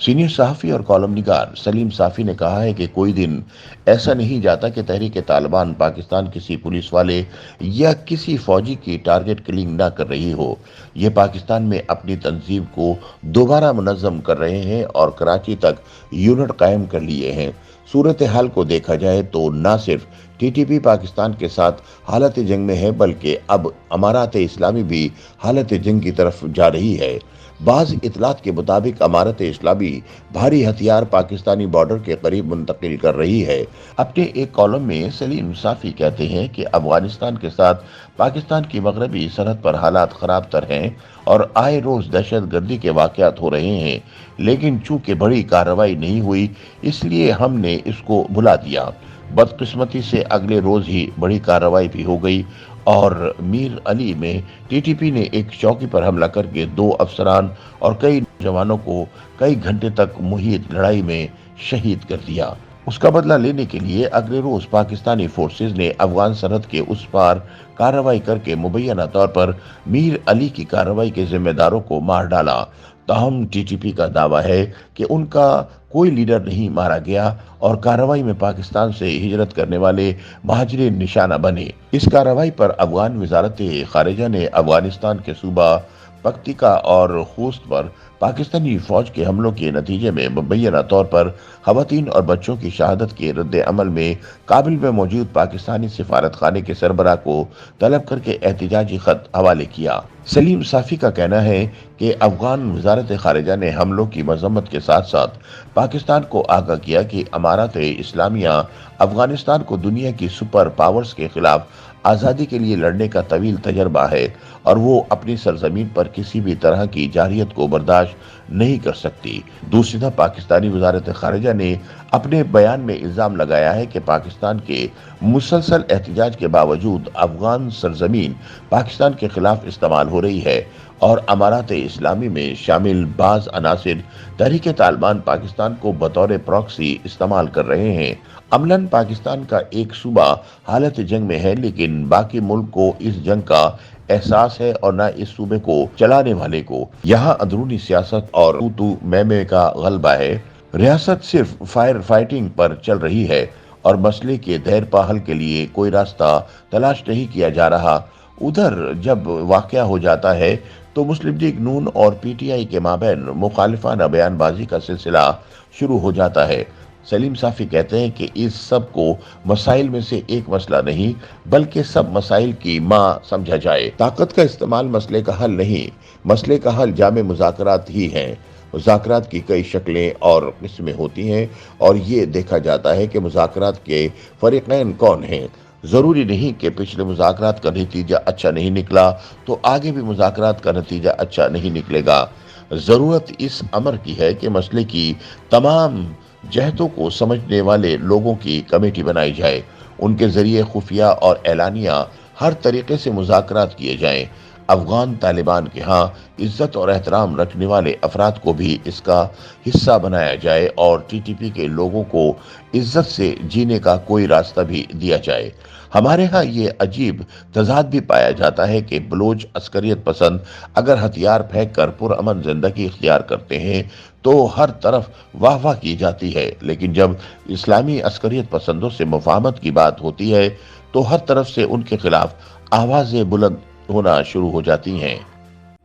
Senior صحافی اور column نگار سلیم صافی نے کہا ہے کہ کوئی دن ایسا نہیں جاتا کہ تحریک طالبان پاکستان کسی پولیس والے یا کسی فوجی کی ٹارگٹ کلنگ نہ کر رہی ہو۔ یہ پاکستان میں اپنی تنظیم کو دوبارہ منظم کر رہے ہیں اور کراچی تک یونٹ قائم کر لیے ہیں۔ صورتحال کو دیکھا جائے تو نہ صرف ٹی ٹی پی پاکستان کے ساتھ حالت جنگ میں ہے بلکہ اب امارات اسلامی بھی حالت جنگ کی طرف جا رہی ہے۔ بعض اطلاعات کے مطابق امارت اسلامی بھاری ہتھیار پاکستانی بارڈر کے قریب منتقل کر رہی ہے۔ اپنے ایک کالم میں سلیم صافی کہتے ہیں کہ افغانستان کے ساتھ پاکستان کی مغربی سرحد پر حالات خراب تر ہیں اور آئے روز دہشت گردی کے واقعات ہو رہے ہیں، لیکن چونکہ بڑی کارروائی نہیں ہوئی اس لیے ہم نے اس کو بھلا دیا۔ بدقسمتی سے اگلے روز ہی بڑی کارروائی بھی ہو گئی اور میر علی میں ٹی ٹی پی نے ایک چوکی پر حملہ کر کے 2 افسران اور کئی نوجوانوں کو کئی گھنٹے تک محیط لڑائی میں شہید کر دیا۔ اس کا بدلہ لینے کے لیے اگلے روز پاکستانی فورسز نے افغان سرحد کے اس پار کارروائی کر کے مبینہ طور پر میر علی کی کارروائی کے ذمہ داروں کو مار ڈالا۔ تاہم ٹی ٹی پی کا دعویٰ ہے کہ ان کا کوئی لیڈر نہیں مارا گیا اور کارروائی میں پاکستان سے ہجرت کرنے والے مہاجرین نشانہ بنے۔ اس کارروائی پر افغان وزارت خارجہ نے افغانستان کے صوبہ پکتیکا اور خوست پر پاکستانی فوج کے حملوں کے نتیجے میں مبینہ طور پر خواتین اور بچوں کی شہادت کے رد عمل میں کابل میں موجود پاکستانی سفارت خانے کے سربراہ کو طلب کر کے احتجاجی خط حوالے کیا۔ سلیم صافی کا کہنا ہے کہ افغان وزارت خارجہ نے حملوں کی مذمت کے ساتھ ساتھ پاکستان کو آگاہ کیا کہ امارات اسلامیہ افغانستان کو دنیا کی سپر پاورز کے خلاف آزادی کے لیے لڑنے کا طویل تجربہ ہے اور وہ اپنی سرزمین پر کسی بھی طرح کی جارحیت کو برداشت نہیں کر سکتی۔ دوسری طرف پاکستانی وزارت خارجہ نے اپنے بیان میں الزام لگایا ہے کہ پاکستان کے مسلسل احتجاج کے باوجود افغان سرزمین پاکستان کے خلاف استعمال ہو رہی ہے اور امارات اسلامی میں شامل بعض عناصر تحریک طالبان پاکستان کو بطور پراکسی استعمال کر رہے ہیں۔ عملاً پاکستان کا ایک صوبہ حالت جنگ میں ہے لیکن باقی ملک کو اس جنگ کا احساس ہے اور نہ اس صوبے کو چلانے والے کو۔ یہاں اندرونی سیاست اور تو میں کا غلبہ ہے۔ ریاست صرف فائر فائٹنگ پر چل رہی ہے اور مسئلے کے دیر پا حل کے لیے کوئی راستہ تلاش نہیں کیا جا رہا۔ ادھر جب واقعہ ہو جاتا ہے تو مسلم لیگ نون اور پی ٹی آئی کے مابین مخالفانہ بیان بازی کا سلسلہ شروع ہو جاتا ہے۔ سلیم صافی کہتے ہیں کہ اس سب کو مسائل میں سے ایک مسئلہ نہیں بلکہ سب مسائل کی ماں سمجھا جائے۔ طاقت کا استعمال مسئلے کا حل نہیں، مسئلے کا حل جامع مذاکرات ہی ہیں۔ مذاکرات کی کئی شکلیں اور قسمیں ہوتی ہیں اور یہ دیکھا جاتا ہے کہ مذاکرات کے فریقین کون ہیں۔ ضروری نہیں کہ پچھلے مذاکرات کا نتیجہ اچھا نہیں نکلا تو آگے بھی مذاکرات کا نتیجہ اچھا نہیں نکلے گا۔ ضرورت اس امر کی ہے کہ مسئلے کی تمام جہتوں کو سمجھنے والے لوگوں کی کمیٹی بنائی جائے، ان کے ذریعے خفیہ اور اعلانیہ ہر طریقے سے مذاکرات کیے جائیں۔ افغان طالبان کے ہاں عزت اور احترام رکھنے والے افراد کو بھی اس کا حصہ بنایا جائے اور ٹی ٹی پی کے لوگوں کو عزت سے جینے کا کوئی راستہ بھی دیا جائے۔ ہمارے ہاں یہ عجیب تضاد بھی پایا جاتا ہے کہ بلوچ عسکریت پسند اگر ہتھیار پھینک کر پرامن زندگی اختیار کرتے ہیں تو ہر طرف واہ واہ کی جاتی ہے، لیکن جب اسلامی عسکریت پسندوں سے مفاہمت کی بات ہوتی ہے تو ہر طرف سے ان کے خلاف آوازیں بلند ہونا شروع ہو جاتی ہیں۔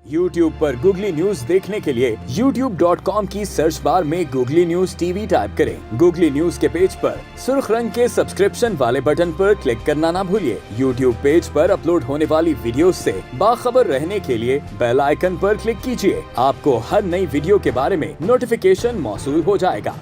YouTube پر گوگلی نیوز دیکھنے کے لیے youtube.com کی سرچ بار میں googly news T V type کریں۔ گوگلی نیوز کے پیج پر سرخ رنگ کے سبسکرپشن والے بٹن پر کلک کرنا نہ بھولیے۔ YouTube پیج پر اپلوڈ ہونے والی ویڈیوز سے باخبر رہنے کے لیے بیل آئیکن پر کلک کیجیے۔ آپ کو ہر نئی ویڈیو کے بارے میں نوٹیفیکیشن موصول ہو جائے گا۔